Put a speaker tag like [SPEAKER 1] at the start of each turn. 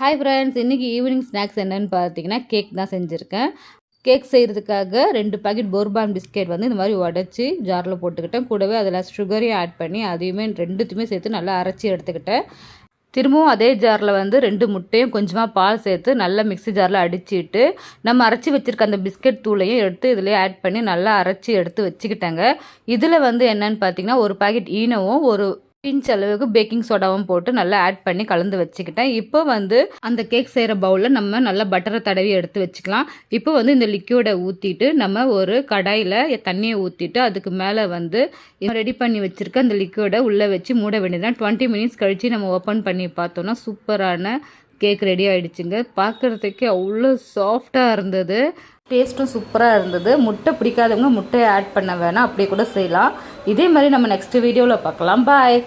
[SPEAKER 1] Hi friends, இன்றைக்கி evening snacks என்னென்னு பார்த்தீங்கன்னா கேக் தான் செஞ்சுருக்கேன். கேக் செய்கிறதுக்காக 2 பாக்கெட் போர்பான் பிஸ்கெட் வந்து இந்த மாதிரி உடச்சி ஜாரில் போட்டுக்கிட்டேன். கூடவே அதில் சுகரையும் ஆட் பண்ணி அதையுமே ரெண்டுத்தையுமே சேர்த்து நல்லா அரைச்சி எடுத்துக்கிட்டேன். திரும்பவும் அதே ஜாரில் வந்து 2 முட்டையும் கொஞ்சமாக பால் சேர்த்து நல்லா மிக்ஸி ஜாரில் அடிச்சுட்டு நம்ம அரைச்சி வச்சுருக்க அந்த பிஸ்கெட் தூளையும் எடுத்து இதிலே ஆட் பண்ணி நல்லா அரைச்சி எடுத்து வச்சுக்கிட்டேங்க. இதில் வந்து என்னென்னு பார்த்தீங்கன்னா ஒரு பாக்கெட் ஈனவும் ஒரு பிஞ்ச் அளவுக்கு பேக்கிங் சோடாவும் போட்டு நல்லா ஆட் பண்ணி கலந்து வச்சுக்கிட்டேன். இப்போ வந்து அந்த கேக் செய்கிற பவுலில் நம்ம நல்லா பட்டரை தடவி எடுத்து வச்சுக்கலாம். இப்போ வந்து இந்த லிக்யூடை ஊற்றிட்டு நம்ம ஒரு கடாயில் தண்ணியை ஊற்றிட்டு அதுக்கு மேலே வந்து ரெடி பண்ணி வச்சுருக்க அந்த லிக்யூடை உள்ளே வச்சு மூட வேண்டியதுதான். 20 மினிட்ஸ் கழித்து நம்ம ஓப்பன் பண்ணி பார்த்தோன்னா சூப்பரான கேக் ரெடி ஆகிடுச்சுங்க. பார்க்குறதுக்கே அவ்வளோ சாஃப்டாக இருந்தது, டேஸ்ட்டும் சூப்பராக இருந்தது. முட்டை பிடிக்காதவங்க முட்டையை ஆட் பண்ண வேணாம், அப்படியே கூட செய்யலாம். இதே மாதிரி நம்ம நெக்ஸ்ட் வீடியோவில் பார்க்கலாம். பாய்.